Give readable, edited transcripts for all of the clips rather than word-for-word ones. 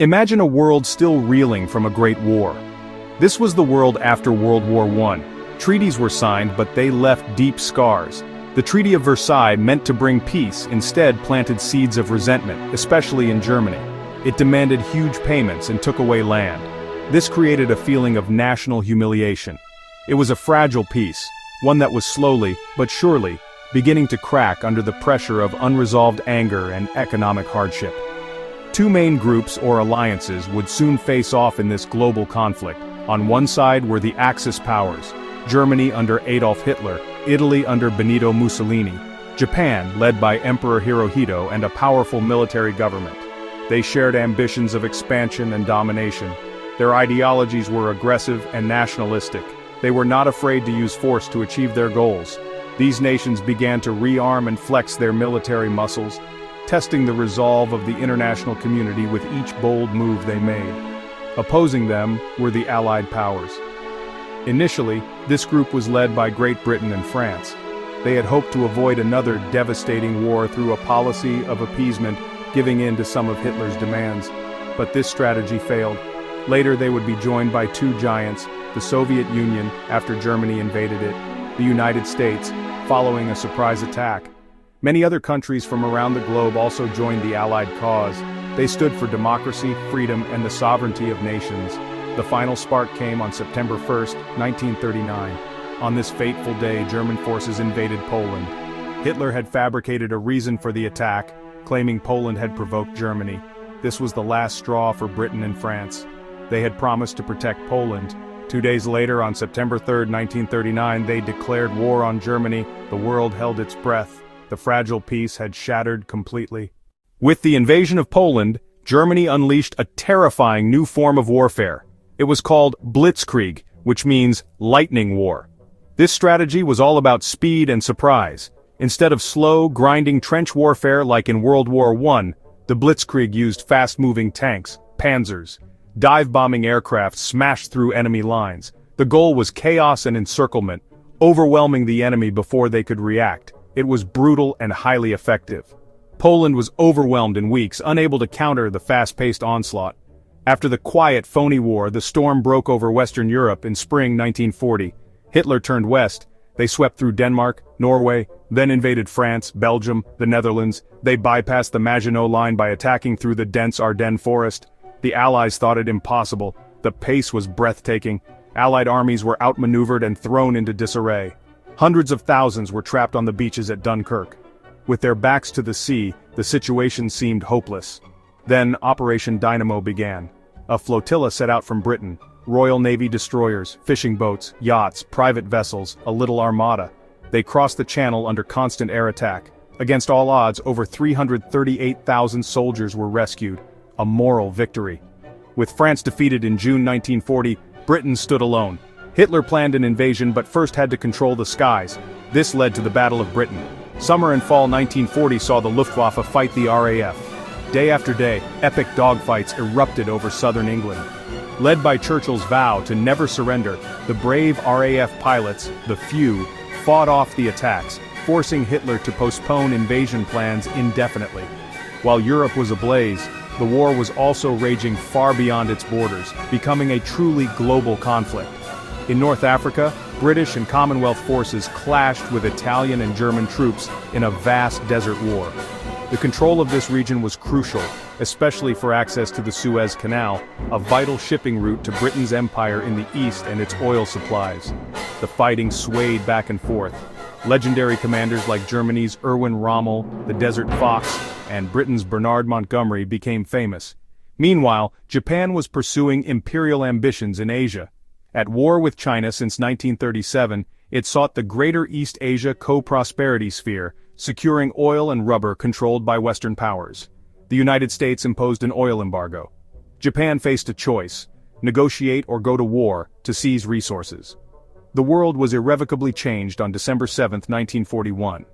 Imagine a world still reeling from a great war. This was the world after World War I. Treaties were signed, but they left deep scars. The Treaty of Versailles, meant to bring peace, instead planted seeds of resentment, especially in Germany. It demanded huge payments and took away land. This created a feeling of national humiliation. It was a fragile peace, one that was slowly, but surely, beginning to crack under the pressure of unresolved anger and economic hardship. Two main groups or alliances would soon face off in this global conflict. On one side were the Axis powers, Germany under Adolf Hitler, Italy under Benito Mussolini, Japan led by Emperor Hirohito and a powerful military government. They shared ambitions of expansion and domination. Their ideologies were aggressive and nationalistic. They were not afraid to use force to achieve their goals. These nations began to rearm and flex their military muscles, testing the resolve of the international community with each bold move they made. Opposing them were the Allied powers. Initially, this group was led by Great Britain and France. They had hoped to avoid another devastating war through a policy of appeasement, giving in to some of Hitler's demands. But this strategy failed. Later they would be joined by two giants, the Soviet Union after Germany invaded it, the United States, following a surprise attack. Many other countries from around the globe also joined the Allied cause. They stood for democracy, freedom, and the sovereignty of nations. The final spark came on September 1, 1939. On this fateful day, German forces invaded Poland. Hitler had fabricated a reason for the attack, claiming Poland had provoked Germany. This was the last straw for Britain and France. They had promised to protect Poland. 2 days later, on September 3, 1939, they declared war on Germany. The world held its breath. The fragile peace had shattered completely. With the invasion of Poland, Germany unleashed a terrifying new form of warfare. It was called Blitzkrieg, which means lightning war. This strategy was all about speed and surprise. Instead of slow, grinding trench warfare like in World War I, the Blitzkrieg used fast-moving tanks, panzers. Dive-bombing aircraft smashed through enemy lines. The goal was chaos and encirclement, overwhelming the enemy before they could react. It was brutal and highly effective. Poland was overwhelmed in weeks, unable to counter the fast-paced onslaught. After the quiet, phony war, the storm broke over Western Europe in spring 1940. Hitler turned west. They swept through Denmark, Norway, then invaded France, Belgium, the Netherlands. They bypassed the Maginot Line by attacking through the dense Ardennes forest. The Allies thought it impossible. The pace was breathtaking. Allied armies were outmaneuvered and thrown into disarray. Hundreds of thousands were trapped on the beaches at Dunkirk. With their backs to the sea, the situation seemed hopeless. Then Operation Dynamo began. A flotilla set out from Britain. Royal Navy destroyers, fishing boats, yachts, private vessels, a little armada. They crossed the channel under constant air attack. Against all odds, over 338,000 soldiers were rescued. A moral victory. With France defeated in June 1940, Britain stood alone. Hitler planned an invasion but first had to control the skies. This led to the Battle of Britain. Summer and fall 1940 saw the Luftwaffe fight the RAF. Day after day, epic dogfights erupted over southern England. Led by Churchill's vow to never surrender, the brave RAF pilots, the few, fought off the attacks, forcing Hitler to postpone invasion plans indefinitely. While Europe was ablaze, the war was also raging far beyond its borders, becoming a truly global conflict. In North Africa, British and Commonwealth forces clashed with Italian and German troops in a vast desert war. The control of this region was crucial, especially for access to the Suez Canal, a vital shipping route to Britain's empire in the east and its oil supplies. The fighting swayed back and forth. Legendary commanders like Germany's Erwin Rommel, the Desert Fox, and Britain's Bernard Montgomery became famous. Meanwhile, Japan was pursuing imperial ambitions in Asia. At war with China since 1937, it sought the Greater East Asia co-prosperity sphere, securing oil and rubber controlled by Western powers. The United States imposed an oil embargo. Japan faced a choice: negotiate or go to war to seize resources. The world was irrevocably changed on December 7, 1941.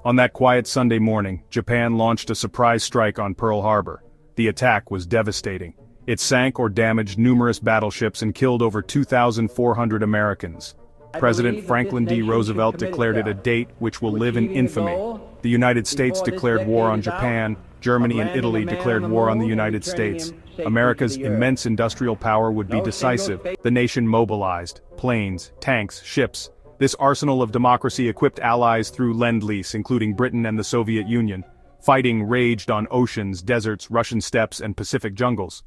On that quiet Sunday morning, Japan launched a surprise strike on Pearl Harbor. The attack was devastating. It sank or damaged numerous battleships and killed over 2,400 Americans. President Franklin D. Roosevelt declared it a date which will live in infamy. The United States declared war on Japan. Germany and Italy declared war on the United States. America's immense industrial power would be decisive. The nation mobilized planes, tanks, ships. This arsenal of democracy equipped allies through Lend-Lease, including Britain and the Soviet Union. Fighting raged on oceans, deserts, Russian steppes, and Pacific jungles.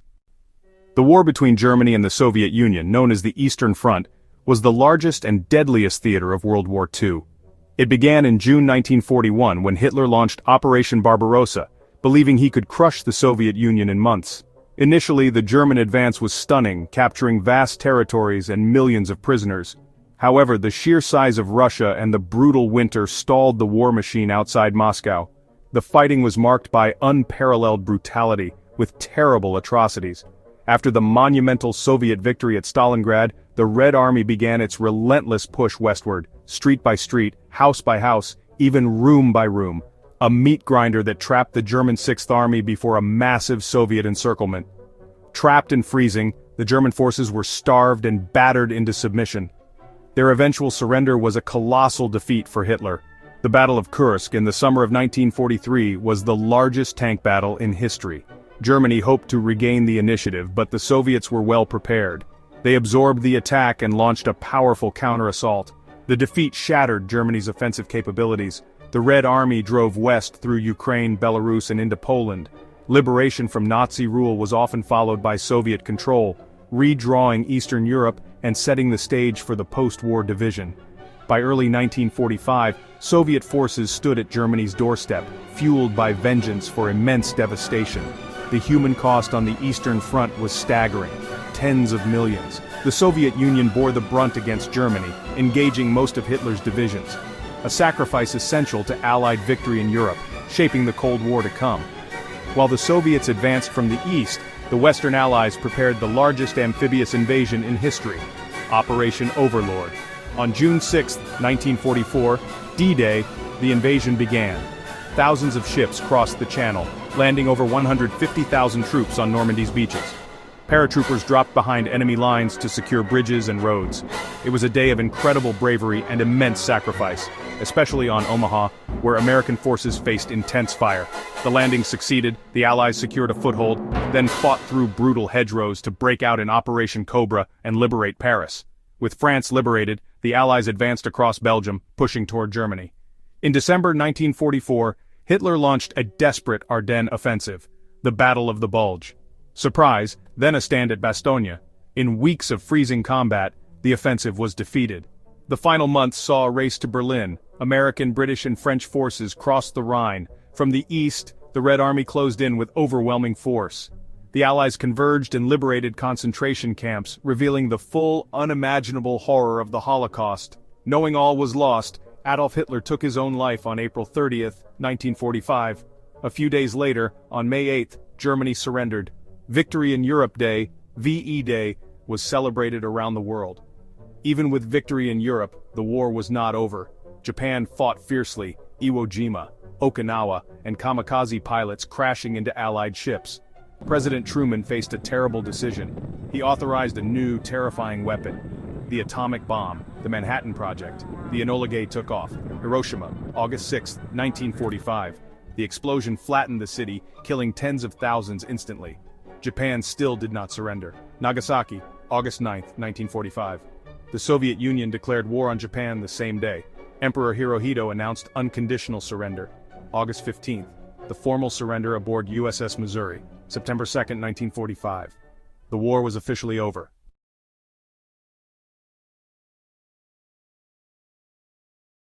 The war between Germany and the Soviet Union, known as the Eastern Front, was the largest and deadliest theater of World War II. It began in June 1941 when Hitler launched Operation Barbarossa, believing he could crush the Soviet Union in months. Initially, the German advance was stunning, capturing vast territories and millions of prisoners. However, the sheer size of Russia and the brutal winter stalled the war machine outside Moscow. The fighting was marked by unparalleled brutality, with terrible atrocities. After the monumental Soviet victory at Stalingrad, the Red Army began its relentless push westward, street by street, house by house, even room by room. A meat grinder that trapped the German Sixth Army before a massive Soviet encirclement. Trapped and freezing, the German forces were starved and battered into submission. Their eventual surrender was a colossal defeat for Hitler. The Battle of Kursk in the summer of 1943 was the largest tank battle in history. Germany hoped to regain the initiative, but the Soviets were well prepared. They absorbed the attack and launched a powerful counter-assault. The defeat shattered Germany's offensive capabilities. The Red Army drove west through Ukraine, Belarus, and into Poland. Liberation from Nazi rule was often followed by Soviet control, redrawing Eastern Europe and setting the stage for the post-war division. By early 1945, Soviet forces stood at Germany's doorstep, fueled by vengeance for immense devastation. The human cost on the Eastern Front was staggering, tens of millions. The Soviet Union bore the brunt against Germany, engaging most of Hitler's divisions. A sacrifice essential to Allied victory in Europe, shaping the Cold War to come. While the Soviets advanced from the east, the Western Allies prepared the largest amphibious invasion in history, Operation Overlord. On June 6, 1944, D-Day, the invasion began. Thousands of ships crossed the Channel, landing over 150,000 troops on Normandy's beaches. Paratroopers dropped behind enemy lines to secure bridges and roads. It was a day of incredible bravery and immense sacrifice, especially on Omaha, where American forces faced intense fire. The landing succeeded, the Allies secured a foothold, then fought through brutal hedgerows to break out in Operation Cobra and liberate Paris. With France liberated, the Allies advanced across Belgium, pushing toward Germany. In December 1944, Hitler launched a desperate Ardennes offensive, the Battle of the Bulge. Surprise, then a stand at Bastogne. In weeks of freezing combat, the offensive was defeated. The final months saw a race to Berlin. American, British, and French forces crossed the Rhine. From the east, the Red Army closed in with overwhelming force. The Allies converged and liberated concentration camps, revealing the full, unimaginable horror of the Holocaust. Knowing all was lost, Adolf Hitler took his own life on April 30, 1945. A few days later, on May 8, Germany surrendered. Victory in Europe Day, VE Day, was celebrated around the world. Even with victory in Europe, the war was not over. Japan fought fiercely, Iwo Jima, Okinawa, and kamikaze pilots crashing into Allied ships. President Truman faced a terrible decision. He authorized a new, terrifying weapon, the atomic bomb, the Manhattan Project. The Enola Gay took off. Hiroshima, August 6, 1945. The explosion flattened the city, killing tens of thousands instantly. Japan still did not surrender. Nagasaki, August 9, 1945. The Soviet Union declared war on Japan the same day. Emperor Hirohito announced unconditional surrender. August 15th, the formal surrender aboard USS Missouri. September 2, 1945. The war was officially over.